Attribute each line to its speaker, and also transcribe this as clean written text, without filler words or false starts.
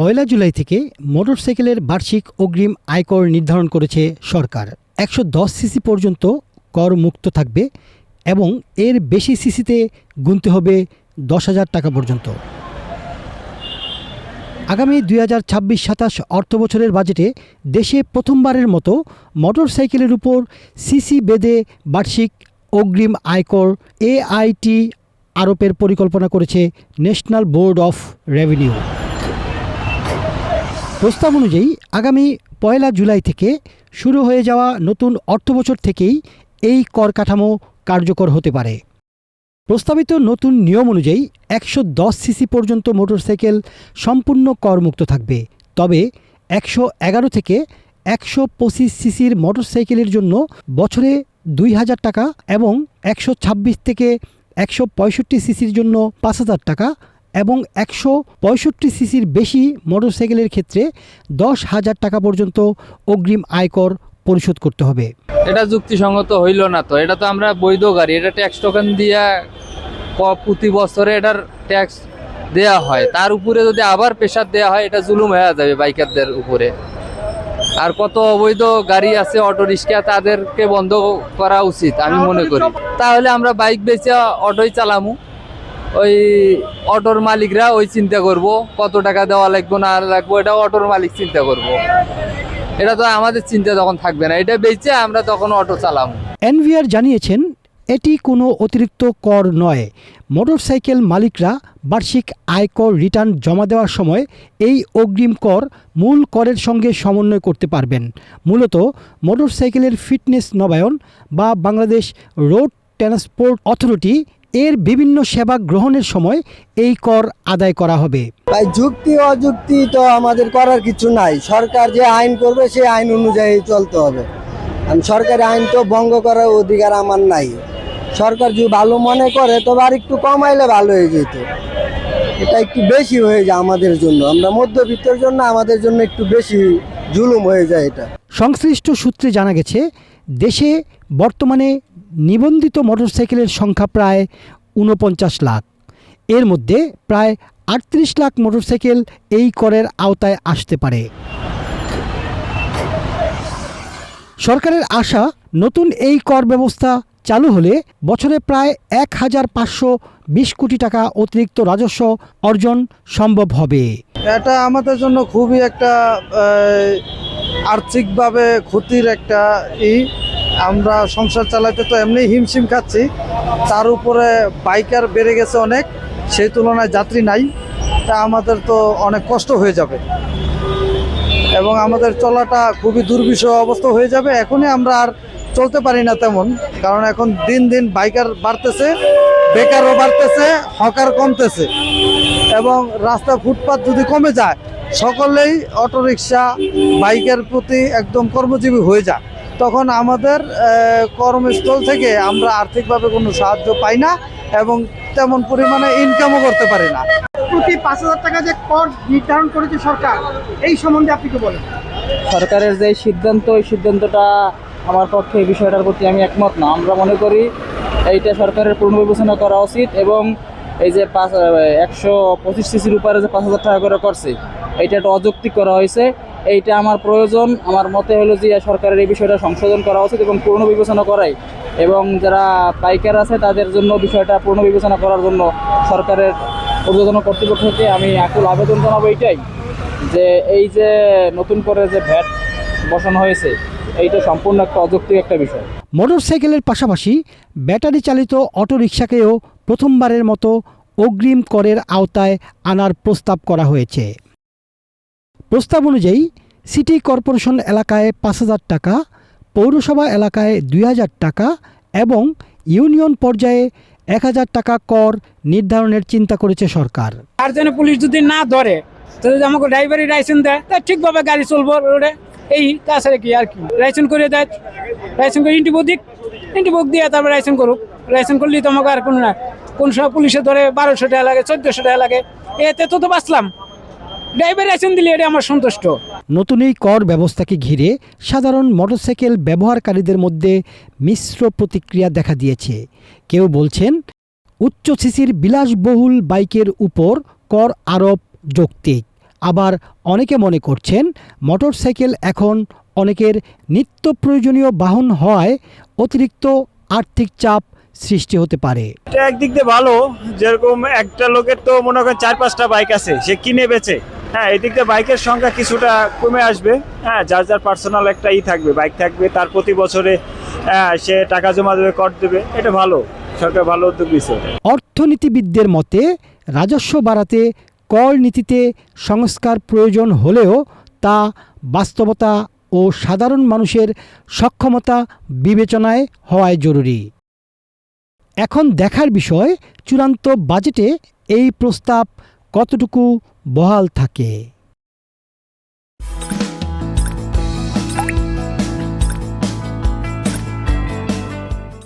Speaker 1: 1 জুলাই থেকে মোটরসাইকেলের বার্ষিক অগ্রিম আয়কর নির্ধারণ করেছে সরকার। 110 সিসি পর্যন্ত কর মুক্ত থাকবে এবং এর বেশি সিসিতে গুনতে হবে 10,000 টাকা পর্যন্ত। আগামী 2026-27 অর্থবছরের বাজেটে দেশে প্রথমবারের মতো মোটরসাইকেলের উপর সিসি বেঁধে বার্ষিক অগ্রিম আয়কর AIT আরোপের পরিকল্পনা করেছে ন্যাশনাল বোর্ড অফ রেভিনিউ। প্রস্তাব অনুযায়ী আগামী 1 জুলাই থেকে শুরু হয়ে যাওয়া নতুন অর্থবছর থেকেই এই কর কাঠামো কার্যকর হতে পারে। প্রস্তাবিত নতুন নিয়ম অনুযায়ী 110 সিসি পর্যন্ত মোটরসাইকেল সম্পূর্ণ করমুক্ত থাকবে। তবে 111 থেকে 125 সিসির মোটরসাইকেলের জন্য বছরে 2,000 টাকা এবং 126 থেকে 165 সিসির জন্য 5,000 টাকা এবং 165 সিসির বেশি মোটরসাইকেলের ক্ষেত্রে 10,000 টাকা পর্যন্ত অগ্রিম আয়কর পরিশোধ করতে হবে।
Speaker 2: এটা যুক্তিসঙ্গত হইল না তো। এটা তো আমরা বৈধ গাড়ি, এটা ট্যাক্স টোকেন দিয়া প্রতি বছরে এটার ট্যাক্স দেয়া হয়, তার উপরে যদি আবার প্রেশার দেয়া হয় এটা জুলুম হয়ে যাবে বাইকারদের উপরে। আর কত অবৈধ গাড়ি আছে, অটো রিক্সা, তাদেরকে বন্ধ করা উচিত আমি মনে করি। তাহলে আমরা বাইক বেচে অটোই চালামু, ওই অটোর মালিকরা ওই চিন্তা করব কত টাকা দেওয়া লাগবো না লাগবো, এটা অটোর মালিক চিন্তা করব। এটা তো আমাদের চিন্তা তখন থাকবে না, এটা বেচে আমরা তখন অটো চালামু।
Speaker 1: এনভিআর জানিয়েছেন এটি কোনো অতিরিক্ত কর নয়। মোটরসাইকেল মালিকরা বার্ষিক আয়কর রিটার্ন জমা দেওয়ার সময় এই অগ্রিম কর মূল করের সঙ্গে সমন্বয় করতে পারবেন। মূলত মোটরসাইকেলের ফিটনেস নবায়ন বা বাংলাদেশ রোড ট্রান্সপোর্ট অথরিটি এর বিভিন্ন সেবা গ্রহণের সময় এই কর আদায় করা হবে।
Speaker 3: ভাই, যুক্তি অযুক্তি তো আমাদের করার কিছু নাই। সরকার যে আইন করবে সেই আইন অনুযায়ী চলতে হবে। সরকারি আইন তো ভঙ্গ করার অধিকার আমার নাই। সরকার যদি ভালো মনে করে তবে আর একটু কমাইলে ভালো হয়ে যেত। এটা একটু বেশি হয়ে যায় আমাদের জন্য, আমরা মধ্যবিত্তের জন্য আমাদের জন্য একটু বেশি জুলুম হয়ে যায় এটা।
Speaker 1: সংশ্লিষ্ট সূত্রে জানা গেছে দেশে বর্তমানে নিবন্ধিত মোটরসাইকেলের সংখ্যা প্রায় 49 লাখ। এর মধ্যে প্রায় 38 লাখ মোটরসাইকেল এই করের আওতায় আসতে পারে। সরকারের আশা নতুন এই কর ব্যবস্থা চালু হলে বছরে প্রায় 1,520 কোটি টাকা অতিরিক্ত রাজস্ব অর্জন সম্ভব হবে।
Speaker 4: এটা আমাদের জন্য খুবই একটা আর্থিকভাবে ক্ষতির একটা আমরা সংসার চালাতে তো এমনি হিমশিম খাচ্ছি, তার উপরে বাইকার বেড়ে গেছে অনেক, সেই তুলনায় যাত্রী নাই, তা আমাদের তো অনেক কষ্ট হয়ে যাবে এবং আমাদের চলাটা খুবই দুর্বিষহ অবস্থা হয়ে যাবে। এখনই আমরা আর চলতে পারি না তেমন, কারণ এখন দিন দিন বাইকার বাড়তেছে, বেকারও বাড়তেছে, হকার কমতেছে এবং রাস্তা ফুটপাত যদি কমে যায় সকলেই অটোরিকশা বাইকের প্রতি একদম কর্মজীবী হয়ে যায়, তখন আমাদের কর্মস্থল থেকে আমরা আর্থিকভাবে কোনো সাহায্য পাই না এবং তেমন পরিমাণে ইনকামও করতে পারি না।
Speaker 5: প্রতি 5,000 টাকা যে কর নির্ধারণ করেছে সরকার, এই সম্বন্ধে আপনি কি বলেন?
Speaker 2: সরকারের যে সিদ্ধান্ত, এই সিদ্ধান্তটা আমার পক্ষে এই বিষয়টার প্রতি আমি একমত না। আমরা মনে করি এইটা সরকারের পুনর্বিবেচনা করা উচিত এবং এই যে 125 সিসির উপরে যে 5,000 টাকা করে করছে, এইটা একটা অযৌক্তিক করা হয়েছে। এইটা আমার প্রয়োজন, আমার মতে হলো যে সরকারের এই বিষয়টা সংশোধন করা উচিত এবং পুনর্বিবেচনা করাই, এবং যারা বাইকার আছে তাদের জন্য বিষয়টা পুনর্বিবেচনা করার জন্য সরকারের ঊর্ধ্বতন কর্তৃপক্ষকে আমি আকুল আবেদন জানাবো এইটাই, যে এই যে নতুন করে যে ভ্যাট বসানো হয়েছে এইটা সম্পূর্ণ একটা অযৌক্তিক একটা বিষয়।
Speaker 1: মোটরসাইকেলের পাশাপাশি ব্যাটারি চালিত অটোরিকশাকেও প্রথমবারের মতো অগ্রিম করের আওতায় আনার প্রস্তাব করা হয়েছে। প্রস্তাব অনুযায়ী সিটি কর্পোরেশন এলাকায় 5,000 টাকা, পৌরসভা এলাকায় 2,000 টাকা এবং ইউনিয়ন পর্যায়ে 1,000 টাকা কর নির্ধারণের চিন্তা করেছে সরকার।
Speaker 5: আর জন্য পুলিশ যদি না ধরে, যদি আমাকে ড্রাইভারি লাইসেন্স দেয় তা ঠিকভাবে গাড়ি চলবো রোডে, এই তাছাড়া কি আর কি। লাইসেন্স করে দেয়, লাইসেন্স করে ইন্টিবুক দিয়ে তারপর লাইসেন্স করুক। লাইসেন্স করলেই তো আমাকে আর কোনো না, কোন সময় পুলিশে ধরে 1200 টাকা লাগে, 1400 টাকা লাগে, এতে তো বাঁচলাম। ড্রাইভার লাইসেন্স দিলে এটা আমার সন্তুষ্ট।
Speaker 1: নতুন এই কর ব্যবস্থাকে ঘিরে সাধারণ মোটরসাইকেল ব্যবহারকারীদের মধ্যে মিশ্র প্রতিক্রিয়া দেখা দিয়েছে। কেউ বলছেন উচ্চ সিসির বিলাসবহুল বাইকের উপর কর আরোপ যৌক্তিক, আবার অনেকে মনে করছেন মোটরসাইকেল এখন অনেকের নিত্য প্রয়োজনীয় বাহন হওয়ায় অতিরিক্ত আর্থিক চাপ সৃষ্টি হতে পারে।
Speaker 6: এটা একদিক দিয়ে ভালো, যেরকম একটা লোকের তো মনে করেন 4-5টা বাইক আছে, সে কিনে বেচে, হ্যাঁ, এদিক দিয়ে বাইকের সংখ্যা কিছুটা কমে আসবে। হ্যাঁ, যার যার পার্সোনাল একটা থাকবে, বাইক থাকবে, তার প্রতি বছরে সে টাকা জমা দেবে, কর দেবে, এটা ভালো, সরকার ভালো উদ্যোগ নিচ্ছে।
Speaker 1: অর্থনীতিবিদদের মতে রাজস্ব বাড়াতে কর নীতিতে সংস্কার প্রয়োজন হলেও তা বাস্তবতা ও সাধারণ মানুষের সক্ষমতা বিবেচনায় হওয়াই জরুরি। এখন দেখার বিষয় চূড়ান্ত বাজেটে এই প্রস্তাব কতটুকু বহাল থাকে।